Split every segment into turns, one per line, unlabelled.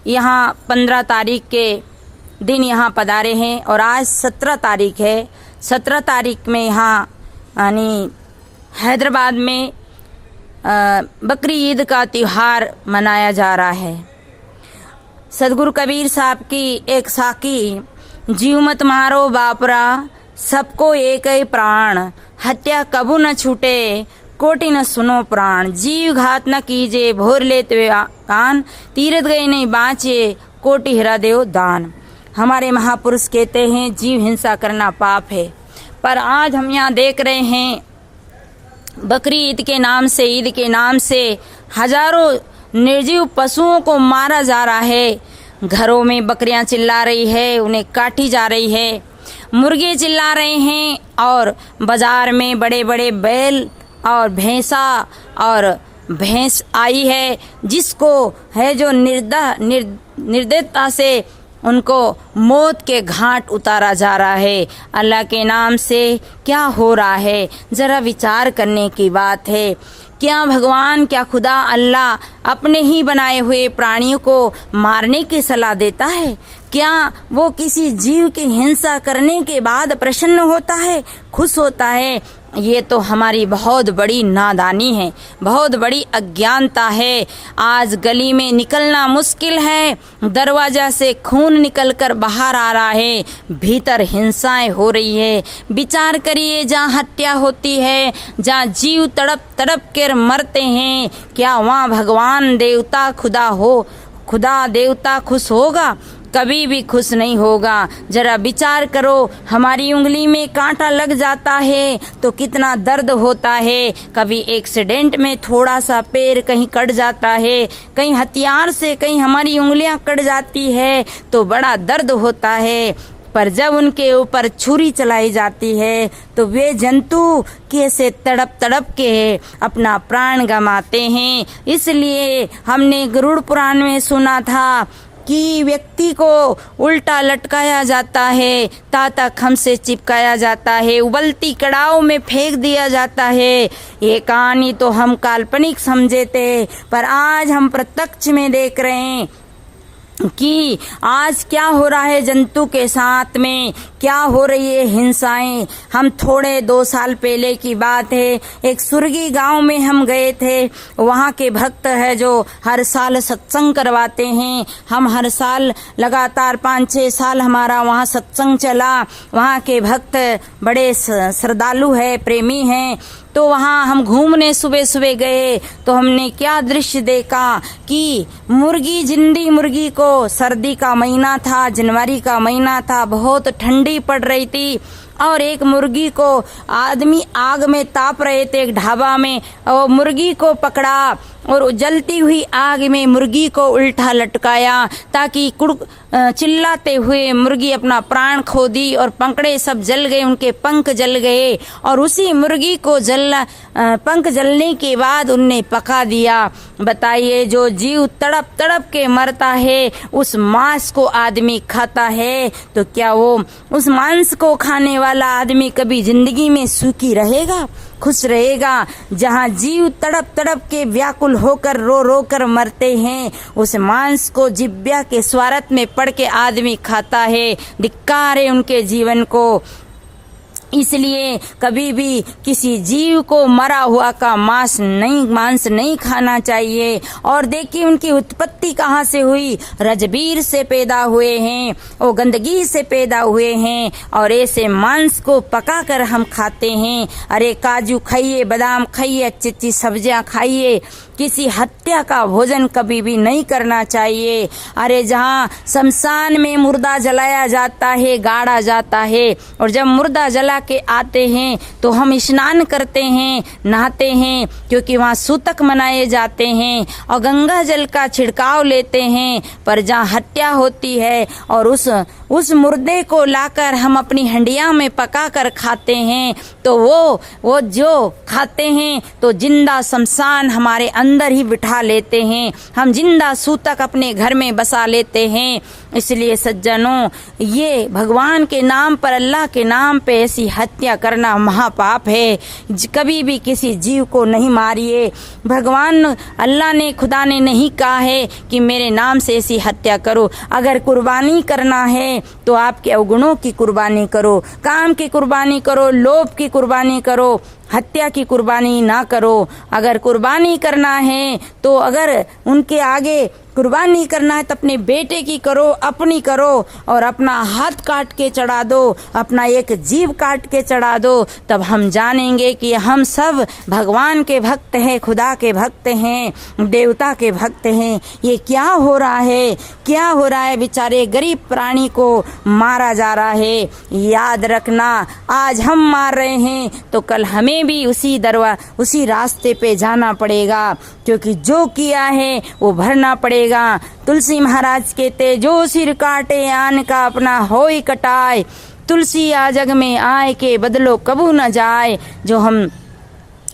यहाँ 15 तारीख के दिन यहाँ पधारे हैं और आज 17 तारीख है। 17 तारीख में यहाँ यानी हैदराबाद में बकरी ईद का त्यौहार मनाया जा रहा है। सदगुरु कबीर साहब की एक साकी, जीव मत मारो बापरा, सबको एक ही प्राण, हत्या कबू न छूटे, कोटि न सुनो प्राण, जीव घात न कीजे, भोर लेते कान, तीरथ गए नहीं बाँचे, कोटि हिरा देव दान। हमारे महापुरुष कहते हैं जीव हिंसा करना पाप है, पर आज हम यहाँ देख रहे हैं बकरी ईद के नाम से, ईद के नाम से हजारों निर्जीव पशुओं को मारा जा रहा है। घरों में बकरियां चिल्ला रही है, उन्हें काटी जा रही है, मुर्गे चिल्ला रहे हैं और बाजार में बड़े बड़े बैल और भैंसा और भैंस आई है, जिसको है जो निर्दयता से उनको मौत के घाट उतारा जा रहा है। अल्लाह के नाम से क्या हो रहा है, जरा विचार करने की बात है। क्या भगवान, क्या खुदा अल्लाह अपने ही बनाए हुए प्राणियों को मारने की सलाह देता है? क्या वो किसी जीव की हिंसा करने के बाद प्रसन्न होता है, खुश होता है? ये तो हमारी बहुत बड़ी नादानी है, बहुत बड़ी अज्ञानता है। आज गली में निकलना मुश्किल है, दरवाजा से खून निकलकर बाहर आ रहा है, भीतर हिंसाएं हो रही है। विचार करिए, जहाँ हत्या होती है, जहाँ जीव तड़प तड़प कर मरते हैं, क्या वहाँ भगवान देवता खुदा देवता खुश होगा? कभी भी खुश नहीं होगा। जरा विचार करो, हमारी उंगली में कांटा लग जाता है तो कितना दर्द होता है। कभी एक्सीडेंट में थोड़ा सा पैर कहीं कट जाता है, कहीं हथियार से कहीं हमारी उंगलियां कट जाती है तो बड़ा दर्द होता है। पर जब उनके ऊपर छुरी चलाई जाती है तो वे जंतु कैसे तड़प तड़प के अपना प्राण गंवाते हैं। इसलिए हमने गरुड़ पुराण में सुना था कि व्यक्ति को उल्टा लटकाया जाता है, ताता खम से चिपकाया जाता है, उबलती कड़ाव में फेंक दिया जाता है। ये कहानी तो हम काल्पनिक समझे थे, पर आज हम प्रत्यक्ष में देख रहे हैं कि आज क्या हो रहा है जंतु के साथ में, क्या हो रही है हिंसाएं। हम थोड़े 2 साल पहले की बात है, एक सुरगी गांव में हम गए थे। वहां के भक्त है जो हर साल सत्संग करवाते हैं। हम हर साल लगातार 5-6 साल हमारा वहां सत्संग चला। वहां के भक्त बड़े श्रद्धालु है, प्रेमी हैं। तो वहाँ हम घूमने सुबह सुबह गए तो हमने क्या दृश्य देखा कि मुर्गी, जिंदी मुर्गी को, सर्दी का महीना था, जनवरी का महीना था, बहुत ठंडी पड़ रही थी और एक मुर्गी को आदमी आग में ताप रहे थे एक ढाबा में, और मुर्गी को पकड़ा और जलती हुई आग में मुर्गी को उल्टा लटकाया ताकि चिल्लाते हुए मुर्गी अपना प्राण खो दी और पंखड़े सब जल गए, उनके पंख जल गए। और उसी मुर्गी को पंख जलने के बाद उनने पका दिया। बताइए, जो जीव तड़प तड़प के मरता है उस मांस को आदमी खाता है तो क्या वो उस मांस को खाने वाला आदमी कभी जिंदगी में सुखी रहेगा, खुश रहेगा? जहाँ जीव तड़प तड़प के व्याकुल होकर रो रो कर मरते हैं, उस मांस को जिब्या के स्वार्थ में पड़ के आदमी खाता है। धिक्कार है उनके जीवन को। इसलिए कभी भी किसी जीव को मरा हुआ का मांस नहीं खाना चाहिए। और देखिए उनकी उत्पत्ति कहाँ से हुई, रजबीर से पैदा हुए हैं, वो गंदगी से पैदा हुए हैं और ऐसे मांस को पका कर हम खाते हैं। अरे काजू खाइए, बादाम खाइए, अच्छी अच्छी सब्जियां खाइए, किसी हत्या का भोजन कभी भी नहीं करना चाहिए। अरे जहाँ शमशान में मुर्दा जलाया जाता है, गाड़ा जाता है, और जब मुर्दा जला के आते हैं तो हम स्नान करते हैं, नहाते हैं, क्योंकि वहाँ सूतक मनाए जाते हैं और गंगा जल का छिड़काव लेते हैं। पर जहाँ हत्या होती है और उस मुर्दे को लाकर हम अपनी हंडिया में पका कर खाते हैं तो वो जो खाते हैं तो जिंदा शमशान हमारे अंदर ही बिठा लेते हैं, हम जिंदा सूतक अपने घर में बसा लेते हैं। इसलिए सज्जनों, ये भगवान के नाम पर, अल्लाह के नाम पे ऐसी हत्या करना महापाप है। कभी भी किसी जीव को नहीं मारिए। भगवान अल्लाह ने, खुदा ने नहीं कहा है कि मेरे नाम से ऐसी हत्या करो। अगर कुर्बानी करना है तो आपके अवगुणों की कुर्बानी करो, काम की कुर्बानी करो, लोभ की कुर्बानी करो, हत्या की कुर्बानी ना करो। अगर कुर्बानी करना है तो अगर उनके आगे कुर्बानी करना है तो अपने बेटे की करो, अपनी करो, और अपना हाथ काट के चढ़ा दो, अपना एक जीव काट के चढ़ा दो। तब हम जानेंगे कि हम सब भगवान के भक्त हैं, खुदा के भक्त हैं, देवता के भक्त हैं। ये क्या हो रहा है, क्या हो रहा है? बेचारे गरीब प्राणी को मारा जा रहा है। याद रखना, आज हम मार रहे हैं तो कल हमें भी उसी रास्ते पे जाना पड़ेगा, क्योंकि जो किया है वो भरना पड़ेगा। तुलसी महाराज कहते, जो सिर काटे आन का अपना होई कटाए, तुलसी आ जग में आए के बदलो कबू न जाए। जो हम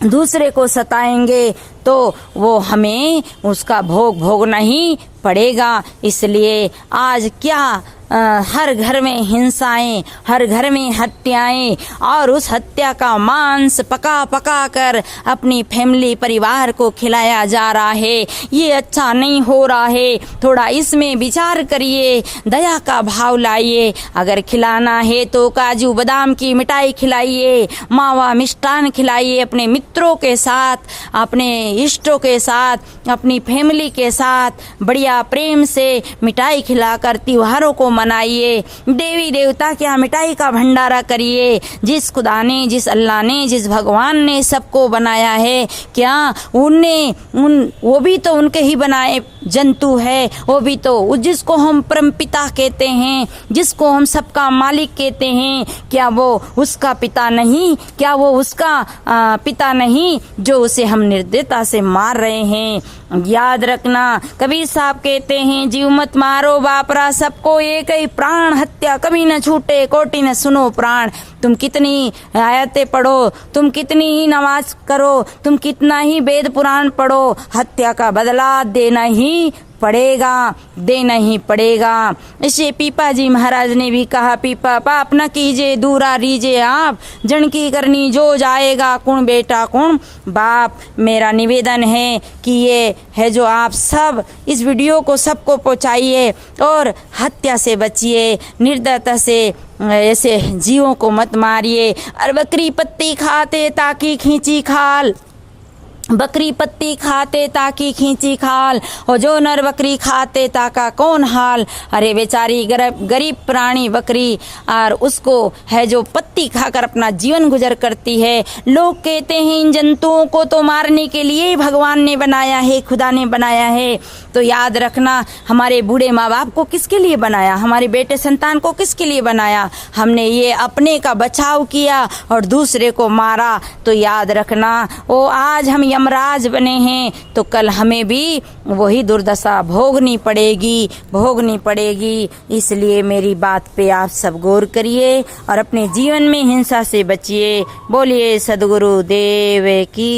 दूसरे को सताएंगे तो वो हमें उसका भोग भोगना ही पड़ेगा। इसलिए आज क्या हर घर में हिंसाएं, हर घर में हत्याएं, और उस हत्या का मांस पका पका कर अपनी फैमिली, परिवार को खिलाया जा रहा है। ये अच्छा नहीं हो रहा है। थोड़ा इसमें विचार करिए, दया का भाव लाइए। अगर खिलाना है तो काजू बादाम की मिठाई खिलाइए, मावा मिष्ठान खिलाइए, अपने मित्रों के साथ, अपने इष्टों के साथ, अपनी फैमिली के साथ बढ़िया प्रेम से मिठाई खिलाकर त्योहारों को मनाइए। देवी देवता के यहाँ मिठाई का भंडारा करिए। जिस खुदा ने, जिस अल्लाह ने, जिस भगवान ने सबको बनाया है, क्या वो भी तो उनके ही बनाए जंतु है। वो भी तो जिसको हम परम पिता कहते हैं, जिसको हम सबका मालिक कहते हैं, क्या वो उसका पिता नहीं? क्या वो उसका पिता नहीं जो उसे हम निर्दयता से मार रहे हैं? याद रखना, कबीर साहब कहते हैं, जीव मत मारो बापरा, सबको एक ही प्राण, हत्या कभी न छूटे, कोटि न सुनो प्राण। तुम कितनी आयतें पढ़ो, तुम कितनी ही नमाज करो, तुम कितना ही वेद पुराण पढ़ो, हत्या का बदला देना ही पड़ेगा, देना ही पड़ेगा। इसे पीपा जी महाराज ने भी कहा, पीपा पाप न कीजिए, दूरा रीजिए आप, जन की करनी जो जाएगा, कौन बेटा कौन बाप। मेरा निवेदन है कि ये है जो आप सब इस वीडियो को सबको पहुंचाइए और हत्या से बचिए, निर्दयता से ऐसे जीवों को मत मारिए। और बकरी पत्ती खाते ताकि खींची खाल, बकरी पत्ती खाते ताकि खींची खाल, और जो नर बकरी खाते ताका कौन हाल। अरे बेचारी गरीब प्राणी बकरी, और उसको है जो पत्ती खाकर अपना जीवन गुजर करती है। लोग कहते हैं इन जंतुओं को तो मारने के लिए भगवान ने बनाया है, खुदा ने बनाया है। तो याद रखना, हमारे बूढ़े माँ बाप को किसके लिए बनाया? हमारे बेटे संतान को किसके लिए बनाया? हमने ये अपने का बचाव किया और दूसरे को मारा। तो याद रखना, वो आज हम यमराज बने हैं तो कल हमें भी वही दुर्दशा भोगनी पड़ेगी। इसलिए मेरी बात पे आप सब गौर करिए और अपने जीवन में हिंसा से बचिए। बोलिए सद्गुरु देव की।